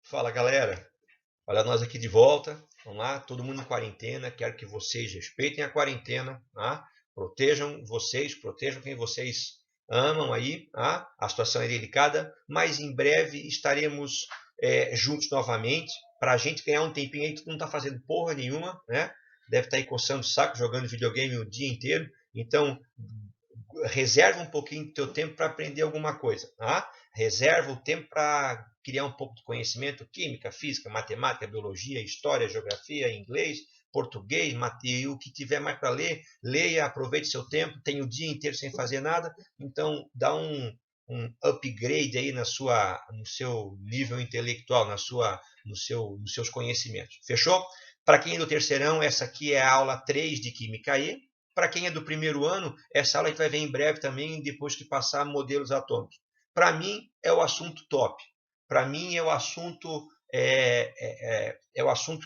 Fala, galera. Olha nós aqui de volta. Vamos lá, todo mundo em quarentena. Quero que vocês respeitem a quarentena, tá? Protejam vocês, protejam quem vocês amam aí, tá? A situação é delicada, mas em breve estaremos juntos novamente para a gente ganhar um tempinho aí. Todo mundo está fazendo porra nenhuma, né? Deve estar aí coçando o saco, jogando videogame o dia inteiro. Então, reserva um pouquinho do teu tempo para aprender alguma coisa, tá? Reserva o tempo para criar um pouco de conhecimento, química, física, matemática, biologia, história, geografia, inglês, português, e o que tiver mais para ler, leia, aproveite seu tempo, tem o dia inteiro sem fazer nada, então dá um upgrade aí no seu nível intelectual, nos seus conhecimentos. Fechou? Para quem é do terceirão, essa aqui é a aula 3 de Química E. Para quem é do primeiro ano, essa aula a gente vai ver em breve também, depois que passar modelos atômicos. Para mim, é o assunto top. Para mim, é o assunto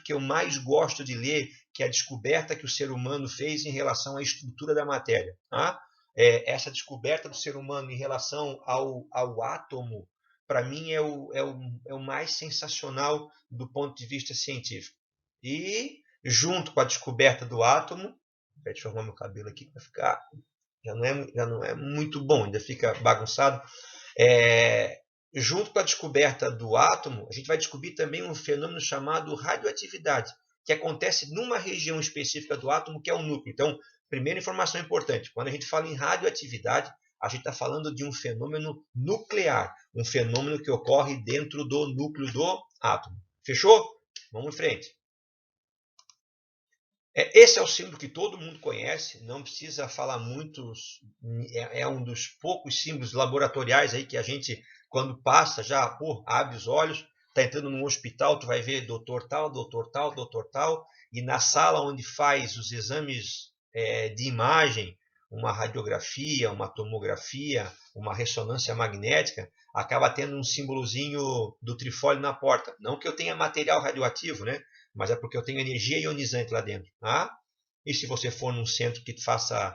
que eu mais gosto de ler, que é a descoberta que o ser humano fez em relação à estrutura da matéria. Tá? Essa descoberta do ser humano em relação ao átomo, para mim, é o mais sensacional do ponto de vista científico. E, junto com a descoberta do átomo, deixa eu arrumar meu cabelo aqui para ficar. Já não é muito bom, ainda fica bagunçado. Junto com a descoberta do átomo, a gente vai descobrir também um fenômeno chamado radioatividade, que acontece numa região específica do átomo, que é o núcleo. Então, primeira informação importante: quando a gente fala em radioatividade, a gente está falando de um fenômeno nuclear, um fenômeno que ocorre dentro do núcleo do átomo. Fechou? Vamos em frente. Esse é o símbolo que todo mundo conhece, não precisa falar muito, é um dos poucos símbolos laboratoriais aí que a gente, quando passa, já abre os olhos, está entrando num hospital, tu vai ver doutor tal, doutor tal, doutor tal, e na sala onde faz os exames de imagem, uma radiografia, uma tomografia, uma ressonância magnética, acaba tendo um símbolozinho do trifólio na porta. Não que eu tenha material radioativo, né? Mas é porque eu tenho energia ionizante lá dentro. Tá? E se você for num centro que faça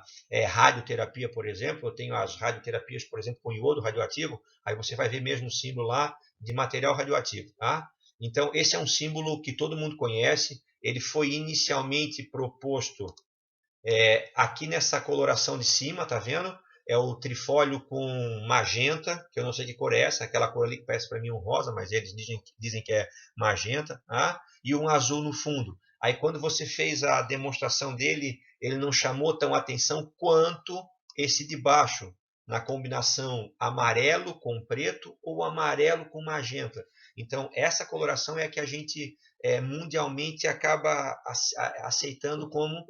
radioterapia, por exemplo, eu tenho as radioterapias, por exemplo, com iodo radioativo, aí você vai ver mesmo o símbolo lá de material radioativo. Tá? Então, esse é um símbolo que todo mundo conhece, ele foi inicialmente proposto aqui nessa coloração de cima, tá vendo? É o trifólio com magenta, que eu não sei que cor é essa, aquela cor ali que parece para mim um rosa, mas eles dizem que é magenta, tá? E um azul no fundo. Aí quando você fez a demonstração dele, ele não chamou tão atenção quanto esse de baixo, na combinação amarelo com preto ou amarelo com magenta. Então essa coloração é a que a gente mundialmente acaba aceitando como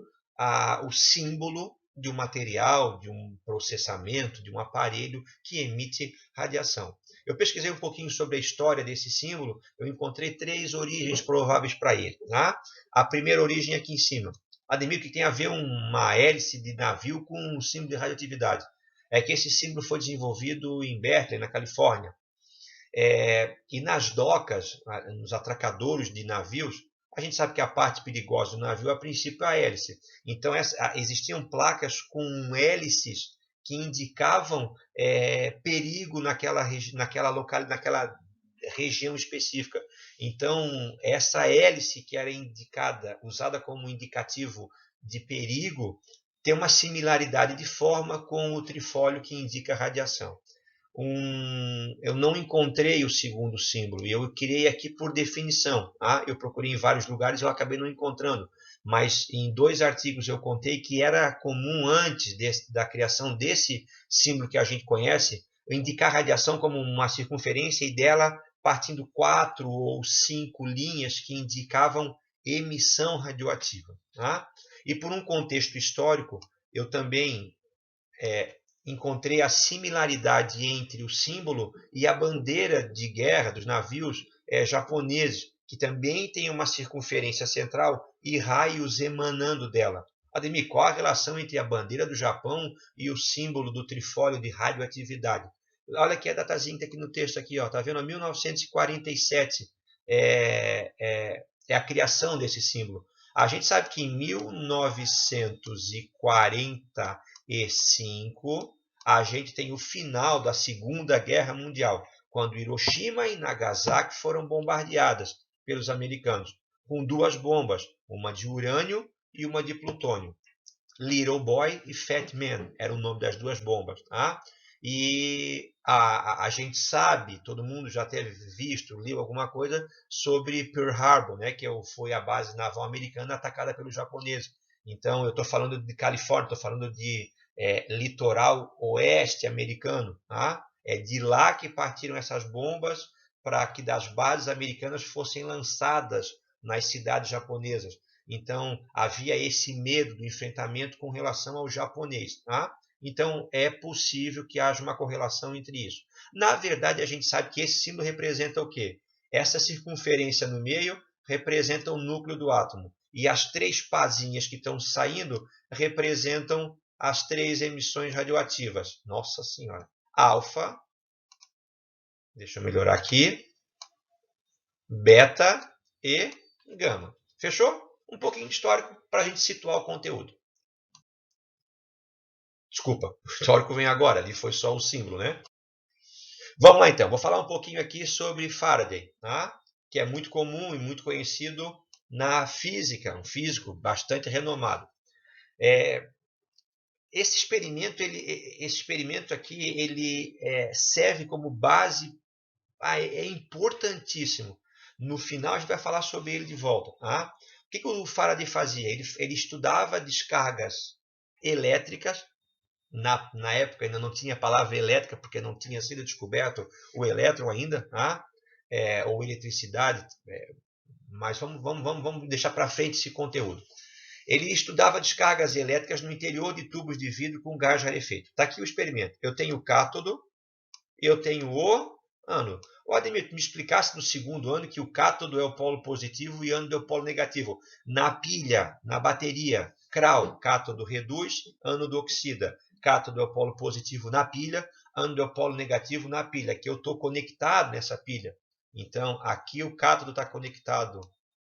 o símbolo de um material, de um processamento, de um aparelho que emite radiação. Eu pesquisei um pouquinho sobre a história desse símbolo, eu encontrei 3 origens prováveis para ele. Tá? A primeira origem aqui em cima. Ademir, que tem a ver uma hélice de navio com um símbolo de radioatividade. É que esse símbolo foi desenvolvido em Berkeley, na Califórnia. E nas docas, nos atracadouros de navios, a gente sabe que a parte perigosa do navio, a princípio, é a hélice. Então, existiam placas com hélices que indicavam perigo naquela região específica. Então, essa hélice que era indicada, usada como indicativo de perigo, tem uma similaridade de forma com o trifólio que indica radiação. Eu não encontrei o segundo símbolo e eu criei aqui por definição. Tá? Eu procurei em vários lugares e eu acabei não encontrando. Mas em 2 artigos eu contei que era comum antes da criação desse símbolo que a gente conhece, indicar radiação como uma circunferência e dela partindo 4 ou 5 linhas que indicavam emissão radioativa. Tá? E por um contexto histórico, eu também encontrei a similaridade entre o símbolo e a bandeira de guerra dos navios japoneses, que também tem uma circunferência central e raios emanando dela. Ademir, qual a relação entre a bandeira do Japão e o símbolo do trifólio de radioatividade? Olha aqui a datazinha aqui no texto, aqui, ó, tá vendo? 1947 é a criação desse símbolo. A gente sabe que em 1945 a gente tem o final da Segunda Guerra Mundial, quando Hiroshima e Nagasaki foram bombardeadas pelos americanos, com 2 bombas, uma de urânio e uma de plutônio. Little Boy e Fat Man eram o nome das 2 bombas. Tá? E a gente sabe, todo mundo já teve visto, leu alguma coisa sobre Pearl Harbor, né, que foi a base naval americana atacada pelos japoneses. Então, eu estou falando de Califórnia, estou falando de litoral oeste americano. Tá? É de lá que partiram essas bombas para que das bases americanas fossem lançadas nas cidades japonesas. Então, havia esse medo do enfrentamento com relação ao japonês. Tá? Então, é possível que haja uma correlação entre isso. Na verdade, a gente sabe que esse símbolo representa o quê? Essa circunferência no meio representa o núcleo do átomo. E as 3 pazinhas que estão saindo representam as 3 emissões radioativas. Nossa Senhora. Alfa, deixa eu melhorar aqui, beta e gama. Fechou? Um pouquinho de histórico para a gente situar o conteúdo. Desculpa, o histórico vem agora, ali foi só o símbolo, né? Vamos lá então, vou falar um pouquinho aqui sobre Faraday, tá? Que é muito comum e muito conhecido na física, um físico bastante renomado. Esse experimento aqui ele serve como base, é importantíssimo. No final a gente vai falar sobre ele de volta. Tá? O que o Faraday fazia? Ele estudava descargas elétricas. Na época ainda não tinha a palavra elétrica, porque não tinha sido descoberto o elétron ainda, tá? Ou eletricidade, mas vamos deixar para frente esse conteúdo. Ele estudava descargas elétricas no interior de tubos de vidro com gás rarefeito. Está aqui o experimento. Eu tenho o cátodo, eu tenho o ânodo. O Ademir, me explicasse no segundo ano que o cátodo é o polo positivo e o ânodo é o polo negativo. Na pilha, na bateria, CRAL, cátodo reduz, ânodo oxida. Cátodo é o polo positivo na pilha, ânodo é o polo negativo na pilha, que eu estou conectado nessa pilha. Então, aqui o cátodo está conectado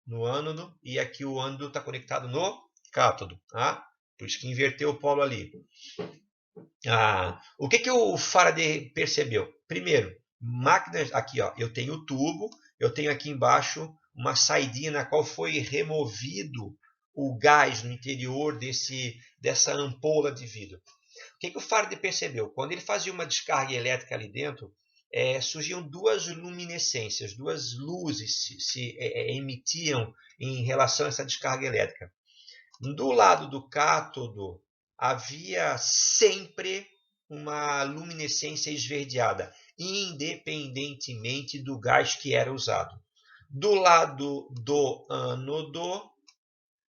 no ânodo e aqui o ânodo está conectado no cátodo. Tá? Por isso que inverteu o polo ali. O que o Faraday percebeu? Primeiro, máquinas, aqui ó, eu tenho o tubo, eu tenho aqui embaixo uma saidinha na qual foi removido o gás no interior dessa ampola de vidro. O que o Faraday percebeu? Quando ele fazia uma descarga elétrica ali dentro, surgiam 2 luminescências, 2 luzes se emitiam em relação a essa descarga elétrica. Do lado do cátodo, havia sempre uma luminescência esverdeada, independentemente do gás que era usado. Do lado do ânodo,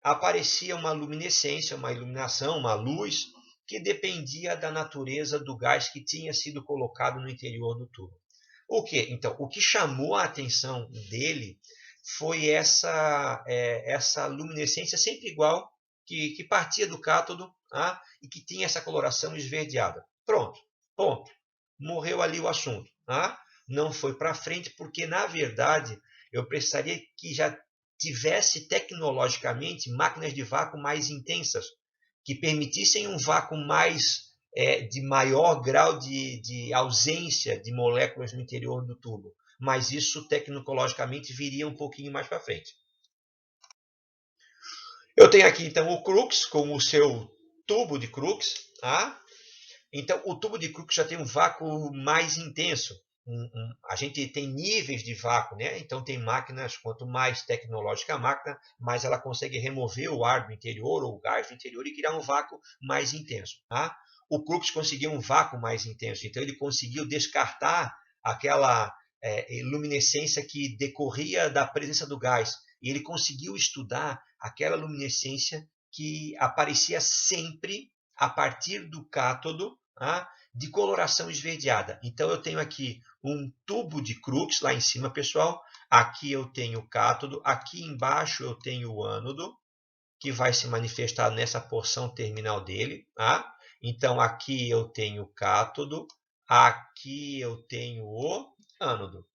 aparecia uma luminescência, uma iluminação, uma luz, que dependia da natureza do gás que tinha sido colocado no interior do tubo. O que? Então, o que chamou a atenção dele foi essa luminescência sempre igual, que partia do cátodo, tá? E que tinha essa coloração esverdeada. Pronto, ponto. Morreu ali o assunto. Tá? Não foi para frente porque, na verdade, eu precisaria que já tivesse tecnologicamente máquinas de vácuo mais intensas, que permitissem um vácuo de maior grau de ausência de moléculas no interior do tubo. Mas isso tecnologicamente viria um pouquinho mais para frente. Eu tenho aqui então o Crookes com o seu tubo de Crookes. Tá? Então o tubo de Crookes já tem um vácuo mais intenso. A gente tem níveis de vácuo, né? Então tem máquinas, quanto mais tecnológica a máquina, mais ela consegue remover o ar do interior ou o gás do interior e criar um vácuo mais intenso. Tá? O Crookes conseguiu um vácuo mais intenso, então ele conseguiu descartar aquela luminescência que decorria da presença do gás. E ele conseguiu estudar aquela luminescência que aparecia sempre a partir do cátodo, tá? De coloração esverdeada. Então eu tenho aqui um tubo de Crookes lá em cima, pessoal. Aqui eu tenho o cátodo, aqui embaixo eu tenho o ânodo, que vai se manifestar nessa porção terminal dele. Tá? Então aqui eu tenho o cátodo, aqui eu tenho o ânodo.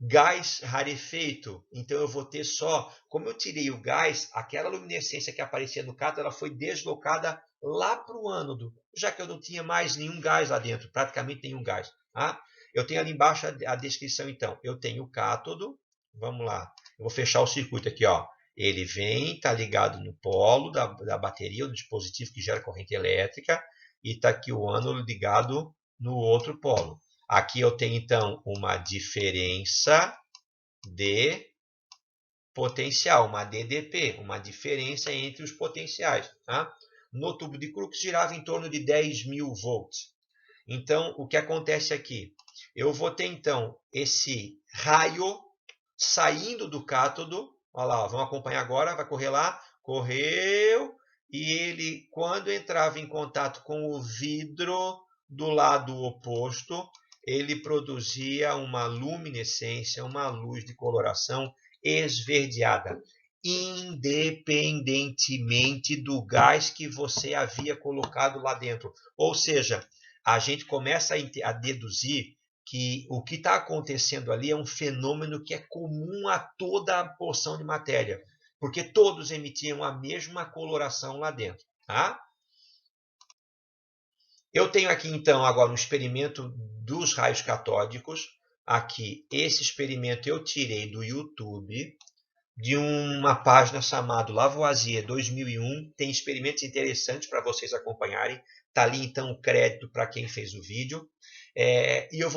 Gás rarefeito, então eu vou ter só, como eu tirei o gás, aquela luminescência que aparecia no cátodo, ela foi deslocada lá para o ânodo, já que eu não tinha mais nenhum gás lá dentro, praticamente nenhum gás. Tá? Eu tenho ali embaixo a descrição, então. Eu tenho o cátodo. Vamos lá. Eu vou fechar o circuito aqui, ó. Ele vem, está ligado no polo da bateria, do dispositivo que gera corrente elétrica, e está aqui o ânodo ligado no outro polo. Aqui eu tenho, então, uma diferença de potencial, uma DDP, uma diferença entre os potenciais. Tá? No tubo de Crookes girava em torno de 10.000 volts. Então, o que acontece aqui? Eu vou ter, então, esse raio saindo do cátodo. Olha lá, vamos acompanhar agora, vai correr lá. Correu. E ele, quando entrava em contato com o vidro do lado oposto, ele produzia uma luminescência, uma luz de coloração esverdeada, independentemente do gás que você havia colocado lá dentro. Ou seja, a gente começa a deduzir que o que está acontecendo ali é um fenômeno que é comum a toda a porção de matéria, porque todos emitiam a mesma coloração lá dentro. Tá? Eu tenho aqui, então, agora um experimento dos raios catódicos. Aqui, esse experimento eu tirei do YouTube, de uma página chamada Lavoisier 2001. Tem experimentos interessantes para vocês acompanharem. Está ali, então, o crédito para quem fez o vídeo. E eu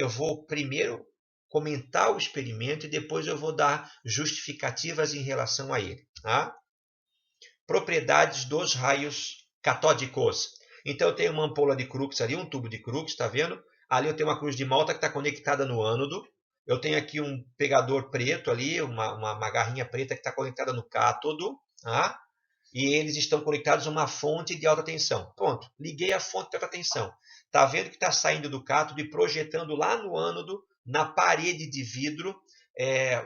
vou primeiro comentar o experimento e depois eu vou dar justificativas em relação a ele. Tá? Propriedades dos raios catódicos. Então, eu tenho uma ampola de Crookes ali, um tubo de Crookes, está vendo? Ali eu tenho uma cruz de Malta que está conectada no ânodo. Eu tenho aqui um pegador preto ali, uma garrinha preta que está conectada no cátodo. Tá? E eles estão conectados a uma fonte de alta tensão. Pronto, liguei a fonte de alta tensão. Está vendo que está saindo do cátodo e projetando lá no ânodo, na parede de vidro,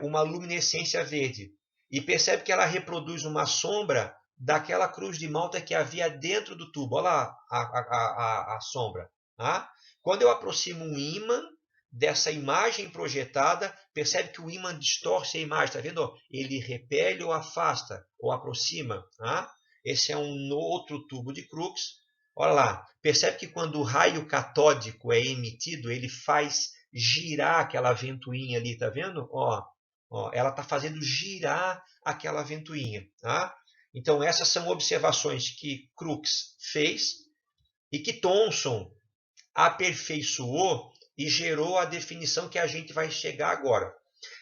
uma luminescência verde. E percebe que ela reproduz uma sombra daquela cruz de Malta que havia dentro do tubo. Olha lá a sombra. Tá? Quando eu aproximo um ímã dessa imagem projetada, percebe que o ímã distorce a imagem. Está vendo? Ele repele ou afasta, ou aproxima. Tá? Esse é um outro tubo de Crookes. Olha lá. Percebe que quando o raio catódico é emitido, ele faz girar aquela ventoinha ali. Está vendo? Ó, ela está fazendo girar aquela ventoinha. Tá? Então, essas são observações que Crookes fez e que Thomson aperfeiçoou e gerou a definição que a gente vai chegar agora.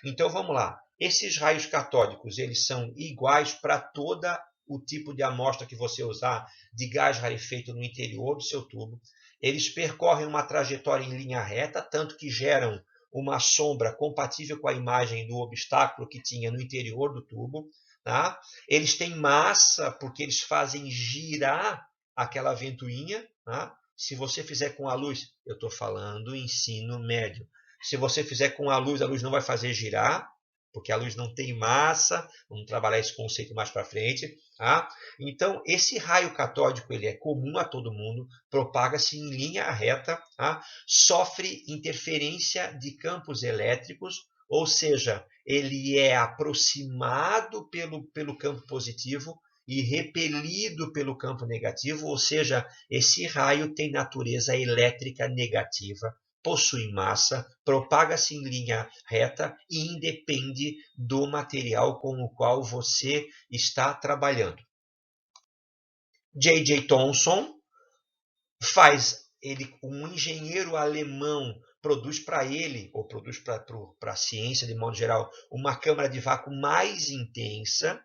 Então, vamos lá. Esses raios catódicos, eles são iguais para toda o tipo de amostra que você usar de gás rarefeito no interior do seu tubo. Eles percorrem uma trajetória em linha reta, tanto que geram uma sombra compatível com a imagem do obstáculo que tinha no interior do tubo. Tá? Eles têm massa, porque eles fazem girar aquela ventoinha. Tá? Se você fizer com a luz, eu estou falando ensino médio. Se você fizer com a luz não vai fazer girar, porque a luz não tem massa. Vamos trabalhar esse conceito mais para frente. Tá? Então, esse raio catódico ele é comum a todo mundo, propaga-se em linha reta, tá? Sofre interferência de campos elétricos, ou seja, ele é aproximado pelo campo positivo e repelido pelo campo negativo, ou seja, esse raio tem natureza elétrica negativa, possui massa, propaga-se em linha reta e independe do material com o qual você está trabalhando. J.J. Thomson um engenheiro alemão produz para ele, ou produz para a ciência de modo geral, uma câmara de vácuo mais intensa,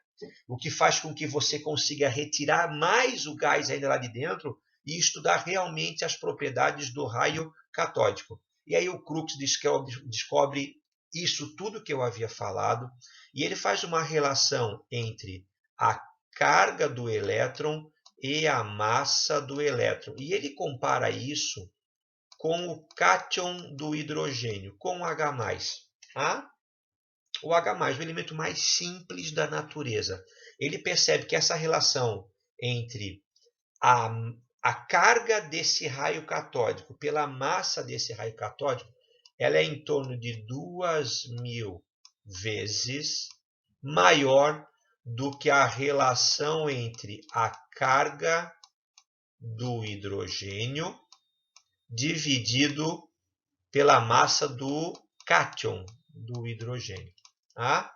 o que faz com que você consiga retirar mais o gás ainda lá de dentro e estudar realmente as propriedades do raio catódico. E aí o Crookes descobre isso tudo que eu havia falado, e ele faz uma relação entre a carga do elétron e a massa do elétron. E ele compara isso com o cátion do hidrogênio, com o H+. Tá? O H+, o elemento mais simples da natureza. Ele percebe que essa relação entre a carga desse raio catódico pela massa desse raio catódico, ela é em torno de 2.000 vezes maior do que a relação entre a carga do hidrogênio dividido pela massa do cátion, do hidrogênio. Tá?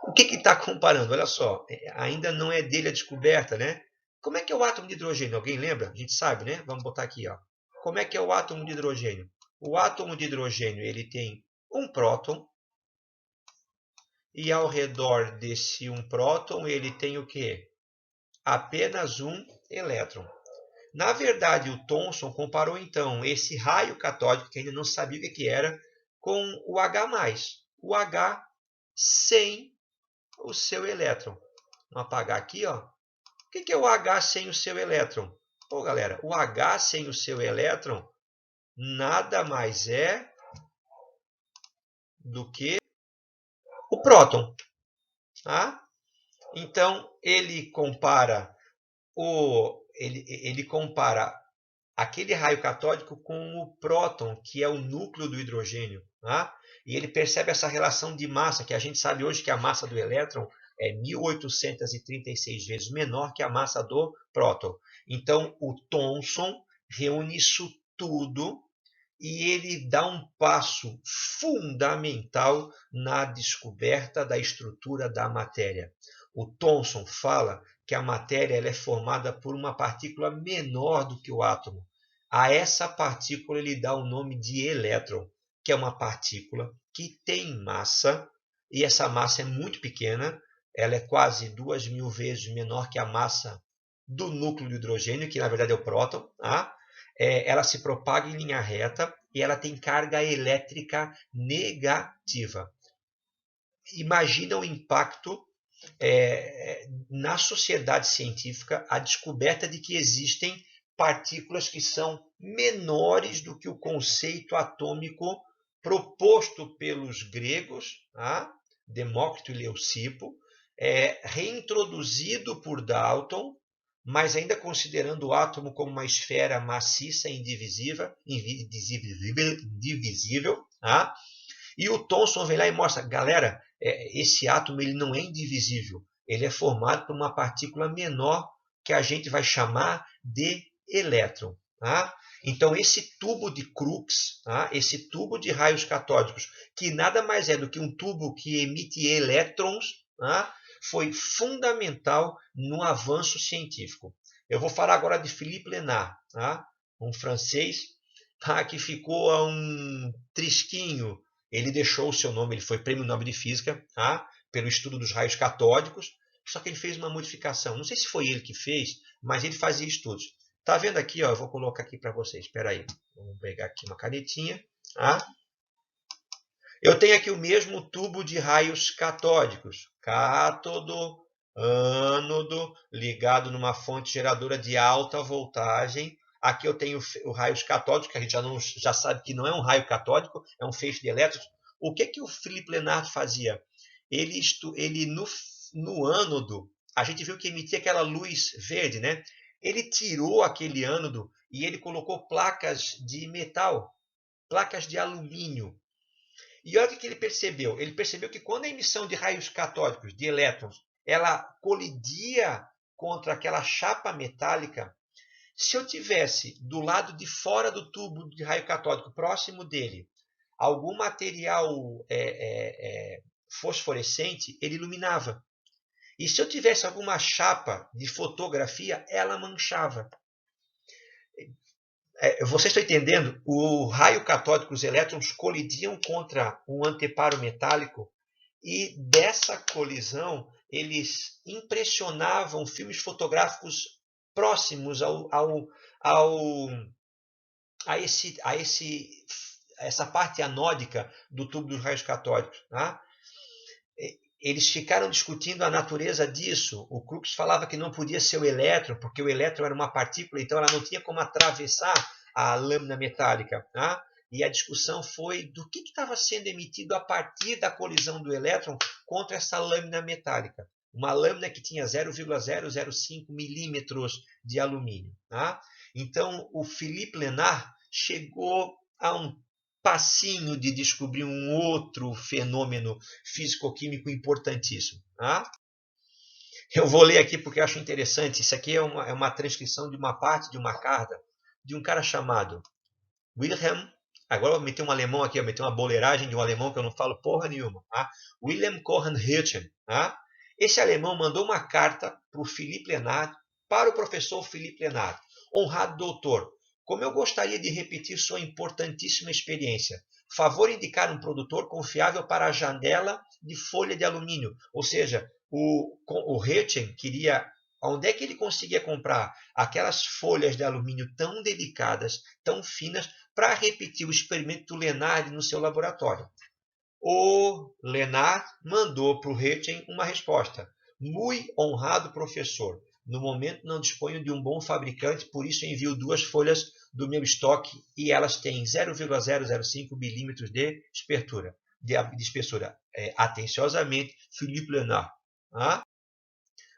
O que está comparando? Olha só, ainda não é dele a descoberta, né? Como é que é o átomo de hidrogênio? Alguém lembra? A gente sabe, né? Vamos botar aqui, ó. Como é que é o átomo de hidrogênio? O átomo de hidrogênio ele tem um próton e ao redor desse um próton ele tem o quê? Apenas um elétron. Na verdade, o Thomson comparou então esse raio catódico, que ainda não sabia o que era, com o H+, o H sem o seu elétron. Vamos apagar aqui, ó. O que é o H sem o seu elétron? Pô, galera, o H sem o seu elétron nada mais é do que o próton. Tá? Então, ele compara aquele raio catódico com o próton, que é o núcleo do hidrogênio. Tá? E ele percebe essa relação de massa, que a gente sabe hoje que a massa do elétron é 1836 vezes menor que a massa do próton. Então, o Thomson reúne isso tudo e ele dá um passo fundamental na descoberta da estrutura da matéria. O Thomson fala que a matéria ela é formada por uma partícula menor do que o átomo. A essa partícula ele dá o nome de elétron, que é uma partícula que tem massa, e essa massa é muito pequena, ela é quase 2.000 vezes menor que a massa do núcleo do hidrogênio, que na verdade é o próton. Tá? Ela se propaga em linha reta e ela tem carga elétrica negativa. Imagina o impacto na sociedade científica a descoberta de que existem partículas que são menores do que o conceito atômico proposto pelos gregos, tá? Demócrito e Leucipo, reintroduzido por Dalton, mas ainda considerando o átomo como uma esfera maciça e indivisível. Tá? E o Thomson vem lá e mostra, galera, esse átomo ele não é indivisível, ele é formado por uma partícula menor que a gente vai chamar de elétron. Tá? Então, esse tubo de Crookes, tá? Esse tubo de raios catódicos, que nada mais é do que um tubo que emite elétrons, tá? Foi fundamental no avanço científico. Eu vou falar agora de Philippe Lenard, tá? Um francês que ficou a um trisquinho. Ele deixou o seu nome, ele foi prêmio Nobel de Física, tá? Pelo estudo dos raios catódicos, só que ele fez uma modificação. Não sei se foi ele que fez, mas ele fazia estudos. Tá vendo aqui? Ó, eu vou colocar aqui para vocês. Espera aí. Vamos pegar aqui uma canetinha. Tá? Eu tenho aqui o mesmo tubo de raios catódicos. Cátodo, ânodo, ligado numa fonte geradora de alta voltagem. Aqui eu tenho o raios catódicos, que a gente já sabe que não é um raio catódico, é um feixe de elétrons. O que o Philippe Lenard fazia? Ele no ânodo, a gente viu que emitia aquela luz verde, né? Ele tirou aquele ânodo e ele colocou placas de metal, placas de alumínio. E olha o que ele percebeu. Ele percebeu que quando a emissão de raios catódicos, de elétrons, ela colidia contra aquela chapa metálica, se eu tivesse do lado de fora do tubo de raio catódico, próximo dele, algum material fosforescente, ele iluminava. E se eu tivesse alguma chapa de fotografia, ela manchava. Vocês estão entendendo? O raio catódico, os elétrons colidiam contra um anteparo metálico e dessa colisão eles impressionavam filmes fotográficos próximos essa parte anódica do tubo dos raios catódicos. Tá? Eles ficaram discutindo a natureza disso. O Crookes falava que não podia ser o elétron, porque o elétron era uma partícula, então ela não tinha como atravessar a lâmina metálica. Tá? E a discussão foi do que estava sendo emitido a partir da colisão do elétron contra essa lâmina metálica. Uma lâmina que tinha 0,005 milímetros de alumínio. Tá? Então, o Philippe Lenard chegou a um passinho de descobrir um outro fenômeno físico-químico importantíssimo. Tá? Eu vou ler aqui porque eu acho interessante. Isso aqui é uma transcrição de uma parte de uma carta de um cara chamado Wilhelm, agora eu vou meter um alemão aqui, eu meter uma boleiragem de um alemão que eu não falo porra nenhuma. Tá? Wilhelm Kochen-Hirchen. Tá? Esse alemão mandou uma carta para o Philippe Lenard, para o professor Philippe Lenard. Honrado doutor, como eu gostaria de repetir sua importantíssima experiência. Favor indicar um produtor confiável para a janela de folha de alumínio. Ou seja, o Hirchen queria... Onde é que ele conseguia comprar aquelas folhas de alumínio tão delicadas, tão finas, para repetir o experimento do Lenard no seu laboratório? O Lenard mandou para o Hirchen uma resposta. Muito honrado professor. No momento não disponho de um bom fabricante, por isso envio 2 folhas do meu estoque e elas têm 0,005 milímetros de espessura. Atenciosamente, Philippe Lenard. Ah?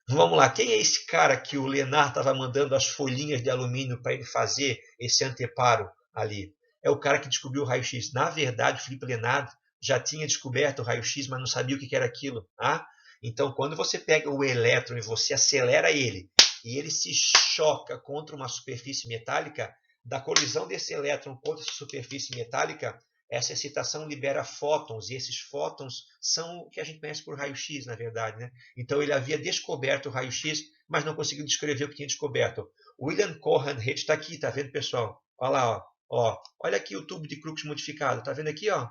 Vamos lá, quem é esse cara que o Lenard estava mandando as folhinhas de alumínio para ele fazer esse anteparo ali? É o cara que descobriu o raio-x. Na verdade, o Philippe Lenard já tinha descoberto o raio-x, mas não sabia o que era aquilo. Tá? Então, quando você pega o elétron e você acelera ele, e ele se choca contra uma superfície metálica, da colisão desse elétron contra essa superfície metálica, essa excitação libera fótons, e esses fótons são o que a gente conhece por raio-x, na verdade. Né? Então ele havia descoberto o raio-x, mas não conseguiu descrever o que tinha descoberto. O Wilhelm Kochen-Hirchen está aqui, tá vendo, pessoal? Olha lá, ó. Olha aqui o tubo de Crookes modificado, tá vendo aqui? Ó?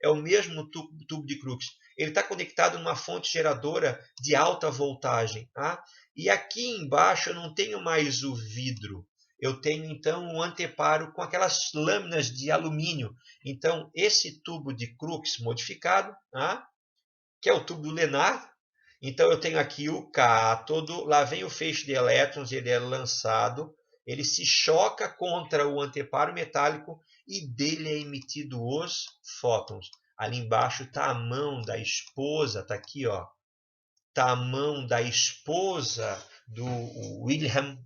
É o mesmo tubo de Crookes. Ele está conectado numa fonte geradora de alta voltagem. Tá? E aqui embaixo eu não tenho mais o vidro. Eu tenho, então, um anteparo com aquelas lâminas de alumínio. Então, esse tubo de Crookes modificado, tá? Que é o tubo do Lenard. Então, eu tenho aqui o cátodo, lá vem o feixe de elétrons, ele é lançado, ele se choca contra o anteparo metálico e dele é emitido os fótons. Ali embaixo está a mão da esposa, está aqui, ó. Está a mão da esposa do Wilhelm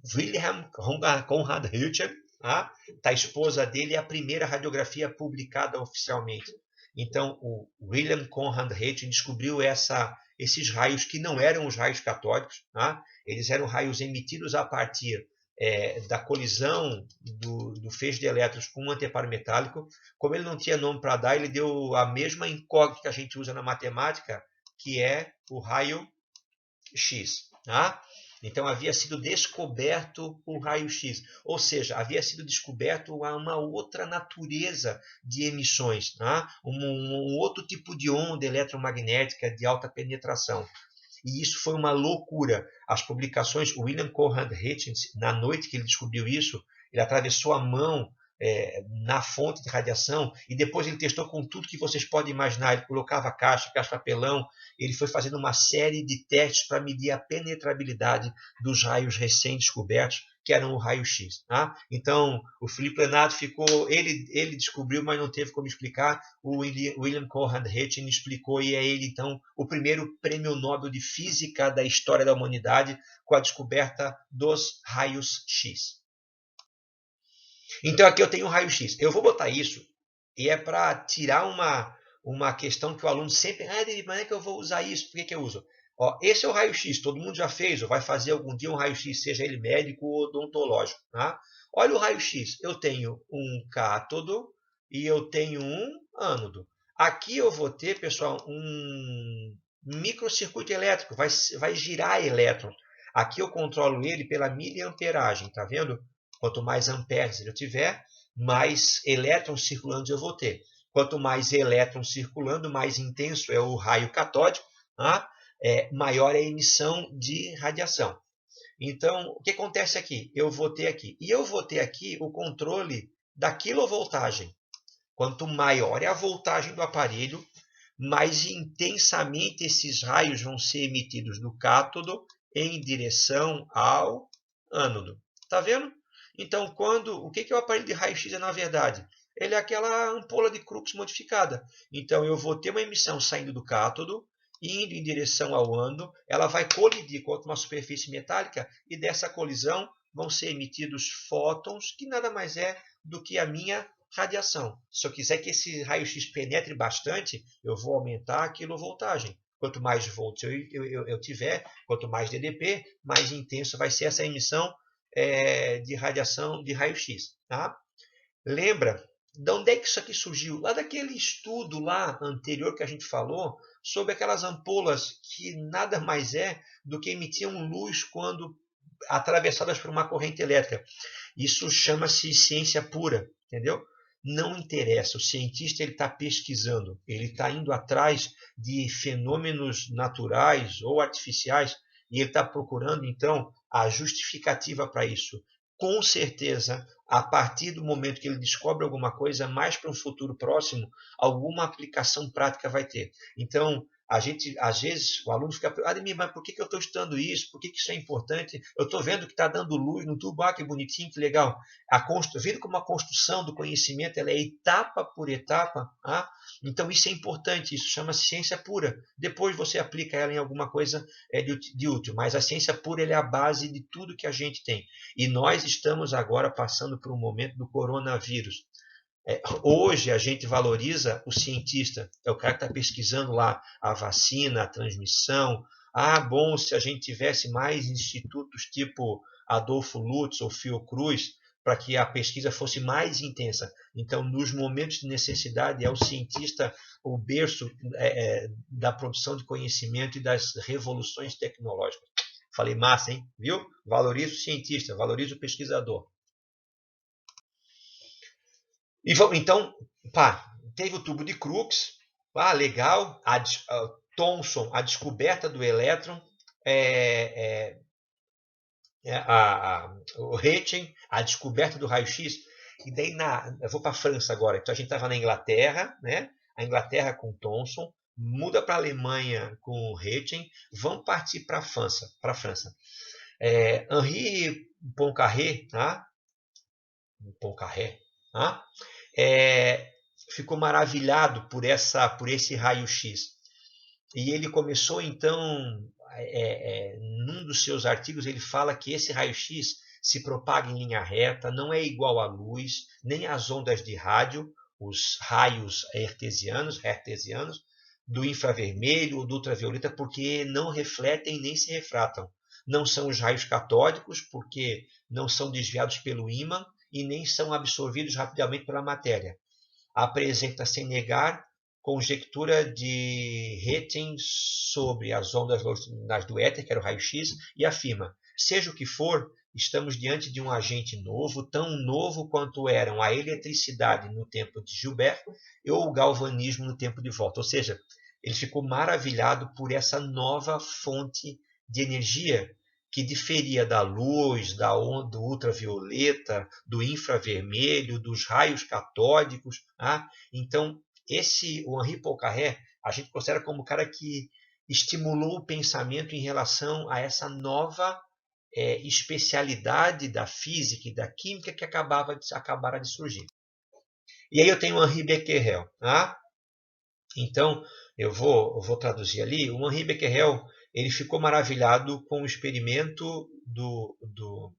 Conrad Hirchen. Tá? A esposa dele é a primeira radiografia publicada oficialmente. Então, o Wilhelm Conrad Hirchen descobriu esses raios que não eram os raios catódicos. Tá? Eles eram raios emitidos a partir da colisão do feixe de elétrons com um anteparo metálico. Como ele não tinha nome para dar, ele deu a mesma incógnita que a gente usa na matemática, que é o raio X. Tá? Então havia sido descoberto o raio-x, ou seja, havia sido descoberto uma outra natureza de emissões, tá? um outro tipo de onda eletromagnética de alta penetração. E isso foi uma loucura. As publicações, o Wilhelm Conrad Hirchen, na noite que ele descobriu isso, ele atravessou a mão na fonte de radiação e depois ele testou com tudo que vocês podem imaginar. Ele colocava caixa papelão, ele foi fazendo uma série de testes para medir a penetrabilidade dos raios recém-descobertos, que eram o raio-x. Tá? Então, o Philippe Lenard ficou... Ele descobriu, mas não teve como explicar. O Wilhelm Conrad Hirchen explicou, e é ele, então, o primeiro prêmio Nobel de Física da história da humanidade com a descoberta dos raios-x. Então, aqui eu tenho o raio-x. Eu vou botar isso, e é para tirar uma questão que o aluno sempre... David, mas é que eu vou usar isso? Por que eu uso? Ó, esse é o raio-x, todo mundo já fez, ou vai fazer algum dia um raio-x, seja ele médico ou odontológico. Tá? Olha o raio-x, eu tenho um cátodo e eu tenho um ânodo. Aqui eu vou ter, pessoal, um microcircuito elétrico, vai girar elétrons. Aqui eu controlo ele pela miliamperagem, tá vendo? Quanto mais amperes eu tiver, mais elétrons circulando eu vou ter. Quanto mais elétrons circulando, mais intenso é o raio catódico, tá? Maior é a emissão de radiação. Então, o que acontece aqui? Eu vou ter aqui. E eu vou ter aqui o controle da quilovoltagem. Quanto maior é a voltagem do aparelho, mais intensamente esses raios vão ser emitidos do cátodo em direção ao ânodo. Está vendo? Então, o que é o aparelho de raio-x na verdade? Ele é aquela ampola de Crookes modificada. Então, eu vou ter uma emissão saindo do cátodo, indo em direção ao ânodo, ela vai colidir contra uma superfície metálica e dessa colisão vão ser emitidos fótons, que nada mais é do que a minha radiação. Se eu quiser que esse raio-x penetre bastante, eu vou aumentar a quilovoltagem. Quanto mais volts eu tiver, quanto mais DDP, mais intenso vai ser essa emissão de radiação de raio-x. Tá? Lembra? De onde é que isso aqui surgiu? Lá daquele estudo lá anterior que a gente falou sobre aquelas ampolas que nada mais é do que emitiam luz quando atravessadas por uma corrente elétrica. Isso chama-se ciência pura, entendeu? Não interessa, o cientista ele está pesquisando, ele está indo atrás de fenômenos naturais ou artificiais e ele está procurando então a justificativa para isso. Com certeza, a partir do momento que ele descobre alguma coisa, mais para um futuro próximo, alguma aplicação prática vai ter. Então, a gente, às vezes, o aluno fica preocupado, mas por que eu estou estudando isso? Por que isso é importante? Eu estou vendo que está dando luz no tubo, que bonitinho, que legal. Vendo como a construção do conhecimento ela é etapa por etapa, então isso é importante, isso chama-se ciência pura. Depois você aplica ela em alguma coisa de útil, mas a ciência pura é a base de tudo que a gente tem. E nós estamos agora passando por um momento do coronavírus. Hoje a gente valoriza o cientista, é o cara que está pesquisando lá a vacina, a transmissão. Bom, se a gente tivesse mais institutos tipo Adolfo Lutz ou Fiocruz, para que a pesquisa fosse mais intensa. Então, nos momentos de necessidade, é o cientista o berço da produção de conhecimento e das revoluções tecnológicas. Falei massa, hein? Viu? Valoriza o cientista, valoriza o pesquisador. E então, teve o tubo de Crookes, legal, Thomson, a descoberta do elétron, o Röntgen, a descoberta do raio-x, e daí eu vou para a França agora, então a gente estava na Inglaterra, né? A Inglaterra com Thomson, muda para a Alemanha com o Röntgen, vamos partir para a França. Henri Poincaré, ficou maravilhado por esse raio-x. E ele começou, então, num dos seus artigos, ele fala que esse raio-x se propaga em linha reta, não é igual à luz, nem às ondas de rádio, os raios hertzianos, do infravermelho ou do ultravioleta, porque não refletem nem se refratam. Não são os raios catódicos, porque não são desviados pelo ímã, e nem são absorvidos rapidamente pela matéria. Apresenta, sem negar, conjectura de Röntgen sobre as ondas longitudinais do éter, que era o raio-x, e afirma, seja o que for, estamos diante de um agente novo, tão novo quanto eram a eletricidade no tempo de Gilbert ou o galvanismo no tempo de Volta. Ou seja, ele ficou maravilhado por essa nova fonte de energia que diferia da luz, da onda do ultravioleta, do infravermelho, dos raios catódicos. Então, o Henri Poincaré, a gente considera como o cara que estimulou o pensamento em relação a essa nova especialidade da física e da química que acabara de surgir. E aí eu tenho o Henri Becquerel. Então, eu vou traduzir ali. O Henri Becquerel ele ficou maravilhado com o experimento do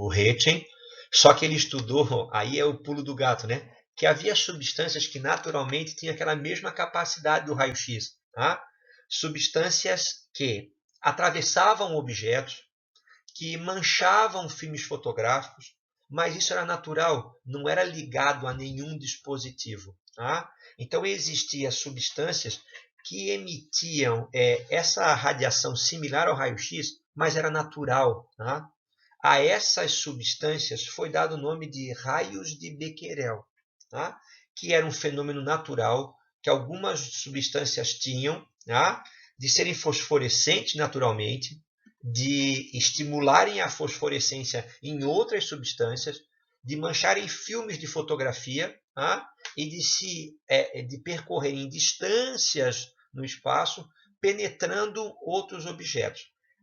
Röntgen, só que ele estudou, aí é o pulo do gato, né? Que havia substâncias que naturalmente tinham aquela mesma capacidade do raio-x. Substâncias que atravessavam objetos, que manchavam filmes fotográficos, mas isso era natural, não era ligado a nenhum dispositivo. Então existiam substâncias que emitiam essa radiação similar ao raio-x, mas era natural. A essas substâncias foi dado o nome de raios de Becquerel, que era um fenômeno natural que algumas substâncias tinham, de serem fosforescentes naturalmente, de estimularem a fosforescência em outras substâncias, de mancharem filmes de fotografia e de percorrerem distâncias no espaço, penetrando outros objetos.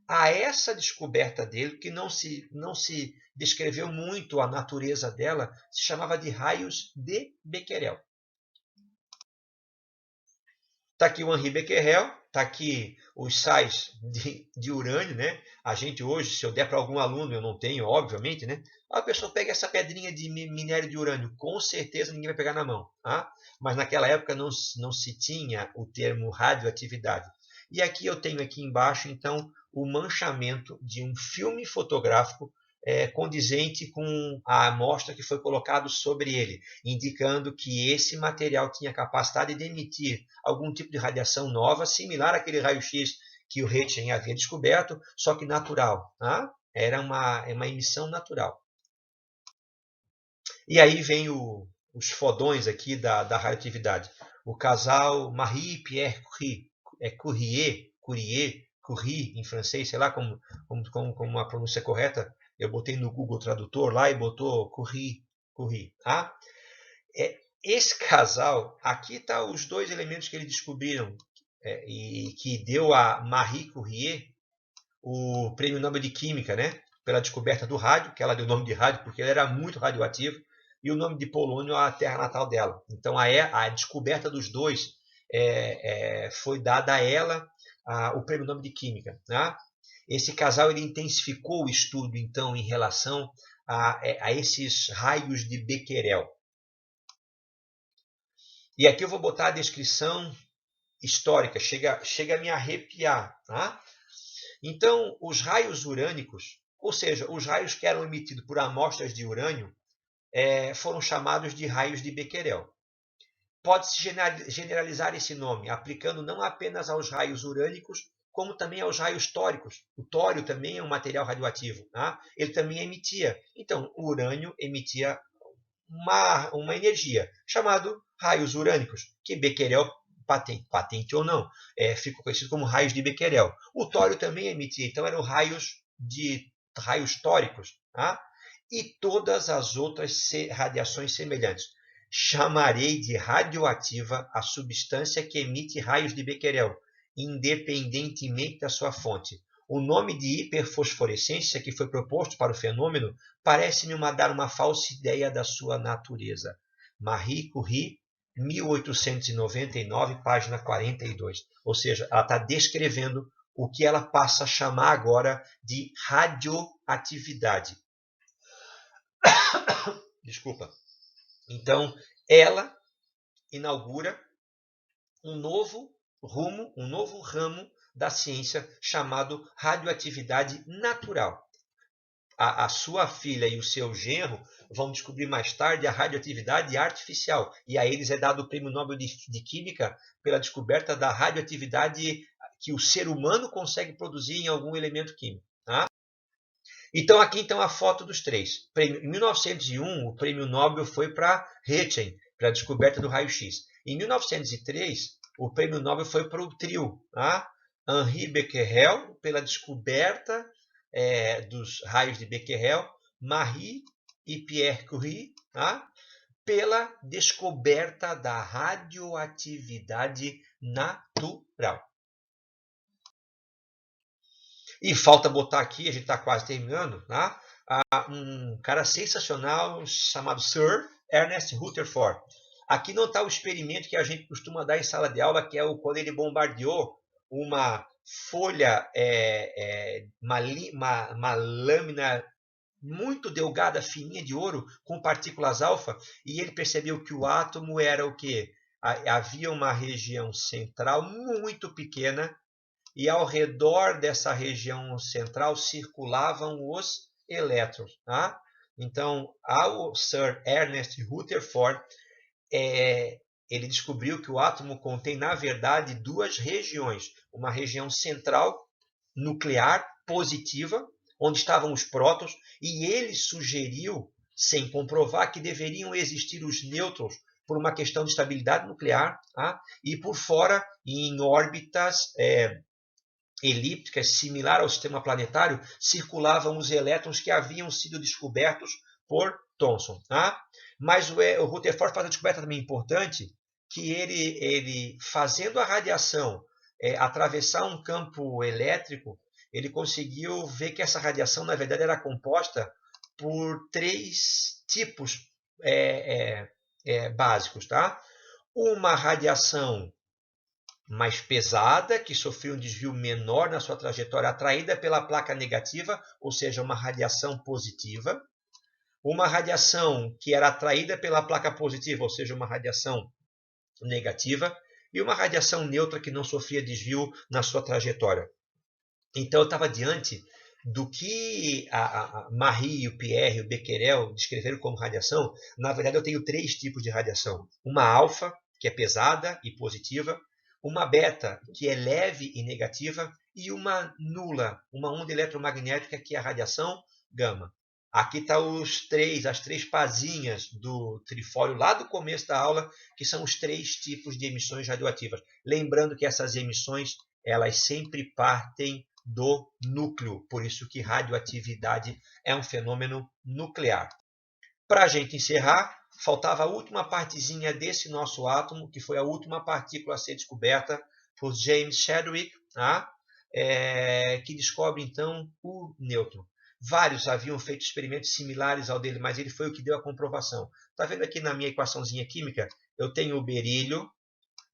A essa descoberta dele, que não se descreveu muito a natureza dela, se chamava de raios de Becquerel. Está aqui o Henri Becquerel, está aqui os sais de urânio, né? A gente hoje, se eu der para algum aluno, eu não tenho, obviamente, né? A pessoa pega essa pedrinha de minério de urânio, com certeza ninguém vai pegar na mão. Mas naquela época não se tinha o termo radioatividade. E aqui eu tenho aqui embaixo, então, o manchamento de um filme fotográfico condizente com a amostra que foi colocada sobre ele, indicando que esse material tinha capacidade de emitir algum tipo de radiação nova, similar àquele raio-x que o Roentgen havia descoberto, só que natural. Tá? Era uma emissão natural. E aí vem os fodões aqui da radioatividade. O casal Marie-Pierre Curie, em francês, sei lá como a pronúncia correta. Eu botei no Google Tradutor lá e botou Curie. Tá? Esse casal, aqui está os dois elementos que eles descobriram e que deu a Marie Curie o Prêmio Nobel de Química, né? Pela descoberta do rádio, que ela deu o nome de rádio porque ele era muito radioativo, e o nome de Polônio, a terra natal dela. Então, a descoberta dos dois foi dada a ela o Prêmio Nobel de Química. Né? Esse casal ele intensificou o estudo, então, em relação a esses raios de Becquerel. E aqui eu vou botar a descrição histórica, chega a me arrepiar. Tá? Então, os raios urânicos, ou seja, os raios que eram emitidos por amostras de urânio, foram chamados de raios de Becquerel. Pode-se generalizar esse nome, aplicando não apenas aos raios urânicos, como também aos raios tóricos. O tório também é um material radioativo. Tá? Ele também emitia. Então, o urânio emitia uma energia, chamado raios urânicos, que Becquerel, patente ou não, ficou conhecido como raios de Becquerel. O tório também emitia, então eram raios tóricos. Tá? E todas as outras radiações semelhantes. Chamarei de radioativa a substância que emite raios de Becquerel, independentemente da sua fonte. O nome de hiperfosforescência que foi proposto para o fenômeno parece-me dar uma falsa ideia da sua natureza. Marie Curie, 1899, página 42. Ou seja, ela está descrevendo o que ela passa a chamar agora de radioatividade. Desculpa. Então, ela inaugura um novo rumo, um novo ramo da ciência chamado radioatividade natural. A sua filha e o seu genro vão descobrir mais tarde a radioatividade artificial. E a eles é dado o Prêmio Nobel de Química pela descoberta da radioatividade que o ser humano consegue produzir em algum elemento químico. Tá? Então, aqui então a foto dos três. Em 1901, o Prêmio Nobel foi para Roentgen, para a descoberta do raio-x. Em 1903, o Prêmio Nobel foi para o trio. Tá? Henri Becquerel, pela descoberta dos raios de Becquerel, Marie e Pierre Curie, tá? Pela descoberta da radioatividade natural. E falta botar aqui, a gente está quase terminando, tá? Um cara sensacional chamado Sir Ernest Rutherford. Aqui não está o experimento que a gente costuma dar em sala de aula, que é quando ele bombardeou uma folha, uma lâmina muito delgada, fininha de ouro, com partículas alfa, e ele percebeu que o átomo era o quê? Havia uma região central muito pequena, e ao redor dessa região central circulavam os elétrons. Tá? Então, ao Sir Ernest Rutherford, ele descobriu que o átomo contém, na verdade, duas regiões. Uma região central, nuclear, positiva, onde estavam os prótons, e ele sugeriu, sem comprovar, que deveriam existir os nêutrons por uma questão de estabilidade nuclear, tá? E por fora, em órbitas elípticas, similar ao sistema planetário, circulavam os elétrons que haviam sido descobertos por Thomson. Tá? Mas o Rutherford faz uma descoberta também importante, que ele fazendo a radiação atravessar um campo elétrico, ele conseguiu ver que essa radiação, na verdade, era composta por três tipos básicos. Tá? Uma radiação mais pesada, que sofreu um desvio menor na sua trajetória, atraída pela placa negativa, ou seja, uma radiação positiva. Uma radiação que era atraída pela placa positiva, ou seja, uma radiação negativa. E uma radiação neutra que não sofria desvio na sua trajetória. Então, eu estava diante do que a Marie, o Pierre e o Becquerel descreveram como radiação, na verdade eu tenho 3 tipos de radiação. Uma alfa, que é pesada e positiva, uma beta, que é leve e negativa, e uma nula, uma onda eletromagnética, que é a radiação gama. Aqui estão as três pazinhas do trifólio lá do começo da aula, que são os 3 tipos de emissões radioativas. Lembrando que essas emissões, elas sempre partem do núcleo, por isso que radioatividade é um fenômeno nuclear. Para a gente encerrar, faltava a última partezinha desse nosso átomo, que foi a última partícula a ser descoberta por James Chadwick, tá? Que descobre então o nêutron. Vários haviam feito experimentos similares ao dele, mas ele foi o que deu a comprovação. Está vendo aqui na minha equaçãozinha química? Eu tenho o berílio,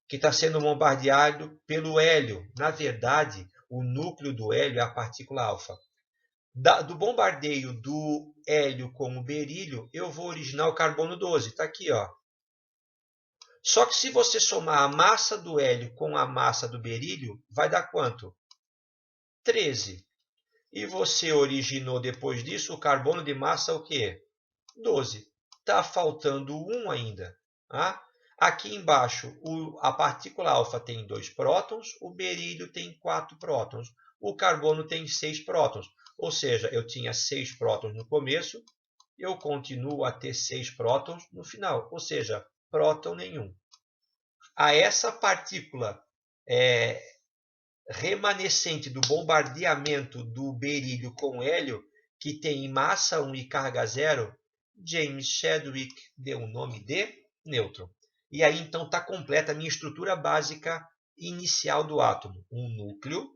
que está sendo bombardeado pelo hélio. Na verdade, o núcleo do hélio é a partícula alfa. Do bombardeio do hélio com o berílio, eu vou originar o carbono 12. Está aqui, ó. Só que se você somar a massa do hélio com a massa do berílio, vai dar quanto? 13. E você originou depois disso o carbono de massa o quê? 12. Está faltando 1 ainda. Tá? Aqui embaixo, a partícula alfa tem 2 prótons, o berílio tem 4 prótons, o carbono tem 6 prótons. Ou seja, eu tinha 6 prótons no começo, eu continuo a ter 6 prótons no final, ou seja, próton nenhum. A essa partícula remanescente do bombardeamento do berílio com hélio, que tem massa 1 e carga 0, James Chadwick deu o nome de nêutron. E aí então está completa a minha estrutura básica inicial do átomo. Um núcleo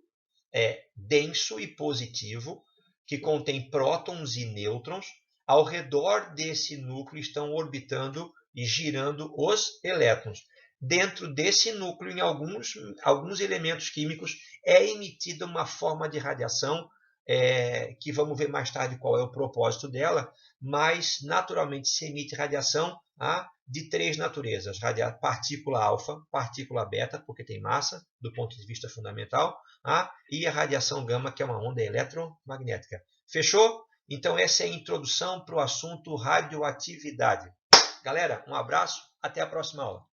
denso e positivo, que contém prótons e nêutrons. Ao redor desse núcleo estão orbitando e girando os elétrons. Dentro desse núcleo, em alguns elementos químicos, é emitida uma forma de radiação, que vamos ver mais tarde qual é o propósito dela, mas naturalmente se emite radiação de 3 naturezas: partícula alfa, partícula beta, porque tem massa, do ponto de vista fundamental, e a radiação gama, que é uma onda eletromagnética. Fechou? Então essa é a introdução para o assunto radioatividade. Galera, um abraço, até a próxima aula.